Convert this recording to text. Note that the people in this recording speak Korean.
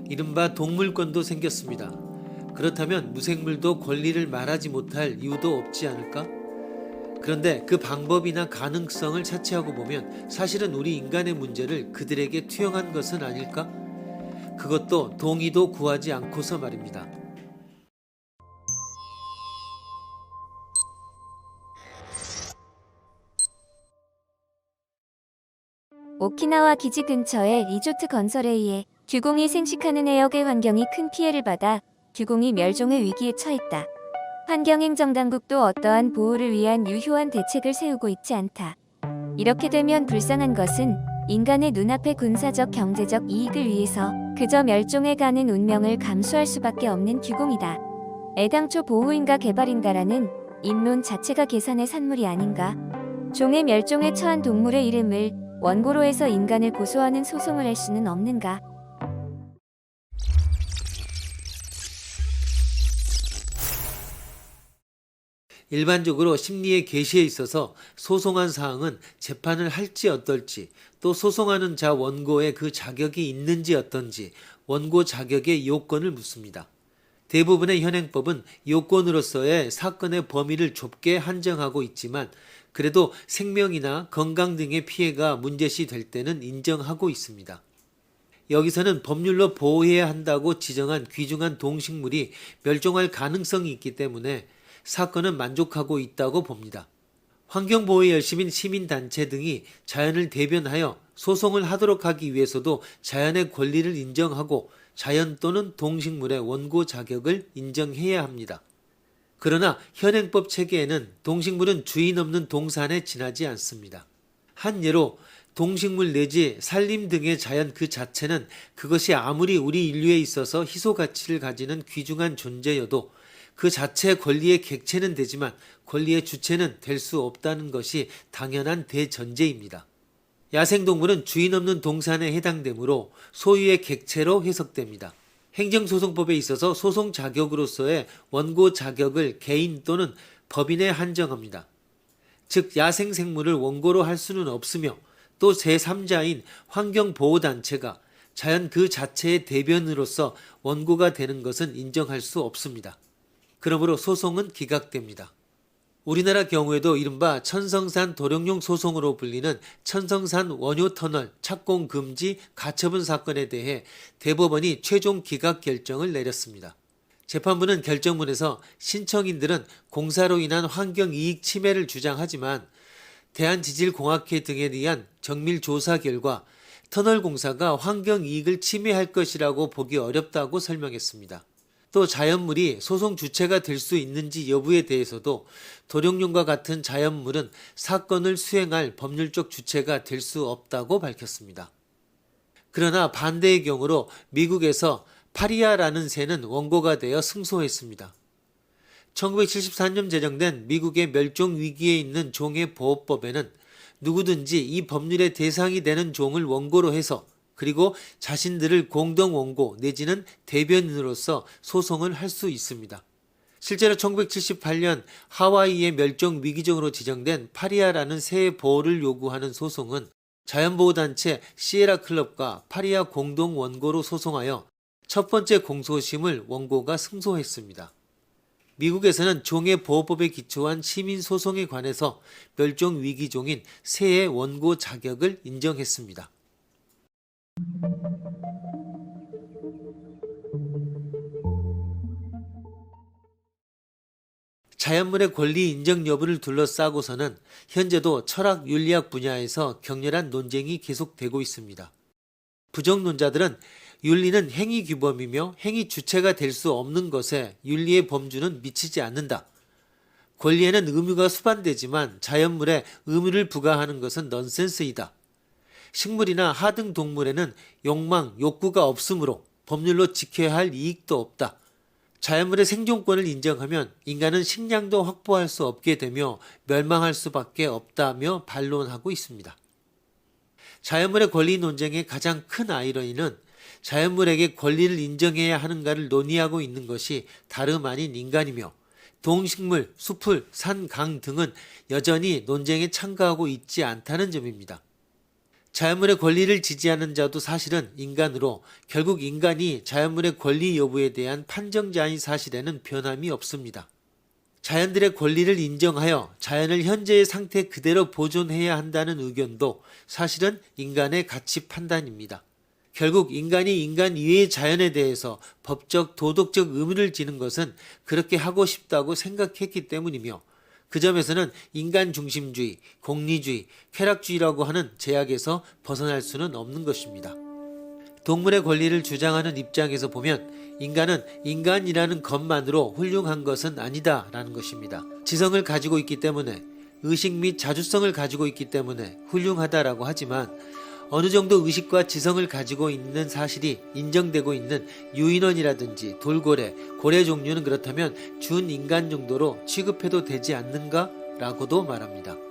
이른바 동물권도 생겼습니다. 그렇다면 무생물도 권리를 말하지 못할 이유도 없지 않을까? 그런데 그 방법이나 가능성을 차치하고 보면 사실은 우리 인간의 문제를 그들에게 투영한 것은 아닐까? 그것도 동의도 구하지 않고서 말입니다. 오키나와 기지 근처의 리조트 건설에 의해 규공이 생식하는 해역의 환경이 큰 피해를 받아 규공이 멸종의 위기에 처했다. 환경행정당국도 어떠한 보호를 위한 유효한 대책을 세우고 있지 않다. 이렇게 되면 불쌍한 것은 인간의 눈앞의 군사적 경제적 이익을 위해서 그저 멸종해 가는 운명을 감수할 수밖에 없는 규공이다. 애당초 보호인가 개발인가라는 인론 자체가 계산의 산물이 아닌가? 종의 멸종에 처한 동물의 이름을 원고로 해서 인간을 고소하는 소송을 할 수는 없는가? 일반적으로 심리의 계시에 있어서 소송한 사항은 재판을 할지 어떨지, 또 소송하는 자 원고의 그 자격이 있는지 어떤지 원고 자격의 요건을 묻습니다. 대부분의 현행법은 요건으로서의 사건의 범위를 좁게 한정하고 있지만 그래도 생명이나 건강 등의 피해가 문제시 될 때는 인정하고 있습니다. 여기서는 법률로 보호해야 한다고 지정한 귀중한 동식물이 멸종할 가능성이 있기 때문에 사건은 만족하고 있다고 봅니다. 환경보호에 열심인 시민단체 등이 자연을 대변하여 소송을 하도록 하기 위해서도 자연의 권리를 인정하고 자연 또는 동식물의 원고 자격을 인정해야 합니다. 그러나 현행법 체계에는 동식물은 주인 없는 동산에 지나지 않습니다. 한 예로 동식물 내지 산림 등의 자연 그 자체는 그것이 아무리 우리 인류에 있어서 희소 가치를 가지는 귀중한 존재여도 그 자체의 권리의 객체는 되지만 권리의 주체는 될 수 없다는 것이 당연한 대전제입니다. 야생동물은 주인 없는 동산에 해당되므로 소유의 객체로 해석됩니다. 행정소송법에 있어서 소송 자격으로서의 원고 자격을 개인 또는 법인에 한정합니다. 즉 야생생물을 원고로 할 수는 없으며 또 제3자인 환경보호단체가 자연 그 자체의 대변으로서 원고가 되는 것은 인정할 수 없습니다. 그러므로 소송은 기각됩니다. 우리나라 경우에도 이른바 천성산 도룡뇽 소송으로 불리는 천성산 원효터널 착공 금지 가처분 사건에 대해 대법원이 최종 기각 결정을 내렸습니다. 재판부는 결정문에서 신청인들은 공사로 인한 환경이익 침해를 주장하지만 대한지질공학회 등에 의한 정밀조사 결과 터널 공사가 환경이익을 침해할 것이라고 보기 어렵다고 설명했습니다. 또 자연물이 소송 주체가 될 수 있는지 여부에 대해서도 도룡뇽과 같은 자연물은 사건을 수행할 법률적 주체가 될 수 없다고 밝혔습니다. 그러나 반대의 경우로 미국에서 파리아라는 새는 원고가 되어 승소했습니다. 1974년 제정된 미국의 멸종 위기에 있는 종의 보호법에는 누구든지 이 법률의 대상이 되는 종을 원고로 해서 그리고 자신들을 공동 원고 내지는 대변인으로서 소송을 할 수 있습니다. 실제로 1978년 하와이의 멸종 위기종으로 지정된 파리아라는 새의 보호를 요구하는 소송은 자연보호단체 시에라 클럽과 파리아 공동 원고로 소송하여 첫 번째 공소심을 원고가 승소했습니다. 미국에서는 종의 보호법에 기초한 시민소송에 관해서 멸종 위기종인 새의 원고 자격을 인정했습니다. 자연물의 권리 인정 여부를 둘러싸고서는 현재도 철학 윤리학 분야에서 격렬한 논쟁이 계속되고 있습니다. 부정론자들은 윤리는 행위 규범이며 행위 주체가 될 수 없는 것에 윤리의 범주는 미치지 않는다. 권리에는 의무가 수반되지만 자연물에 의무를 부과하는 것은 넌센스이다. 식물이나 하등 동물에는 욕망, 욕구가 없으므로 법률로 지켜야 할 이익도 없다. 자연물의 생존권을 인정하면 인간은 식량도 확보할 수 없게 되며 멸망할 수밖에 없다며 반론하고 있습니다. 자연물의 권리 논쟁의 가장 큰 아이러니는 자연물에게 권리를 인정해야 하는가를 논의하고 있는 것이 다름 아닌 인간이며 동식물, 숲을, 산, 강 등은 여전히 논쟁에 참가하고 있지 않다는 점입니다. 자연물의 권리를 지지하는 자도 사실은 인간으로 결국 인간이 자연물의 권리 여부에 대한 판정자인 사실에는 변함이 없습니다. 자연들의 권리를 인정하여 자연을 현재의 상태 그대로 보존해야 한다는 의견도 사실은 인간의 가치 판단입니다. 결국 인간이 인간 이외의 자연에 대해서 법적, 도덕적 의무를 지는 것은 그렇게 하고 싶다고 생각했기 때문이며 그 점에서는 인간 중심주의, 공리주의, 쾌락주의라고 하는 제약에서 벗어날 수는 없는 것입니다. 동물의 권리를 주장하는 입장에서 보면 인간은 인간이라는 것만으로 훌륭한 것은 아니다라는 것입니다. 지성을 가지고 있기 때문에, 의식 및 자주성을 가지고 있기 때문에 훌륭하다라고 하지만 어느 정도 의식과 지성을 가지고 있는 사실이 인정되고 있는 유인원이라든지 돌고래, 고래 종류는 그렇다면 준인간 정도로 취급해도 되지 않는가? 라고도 말합니다.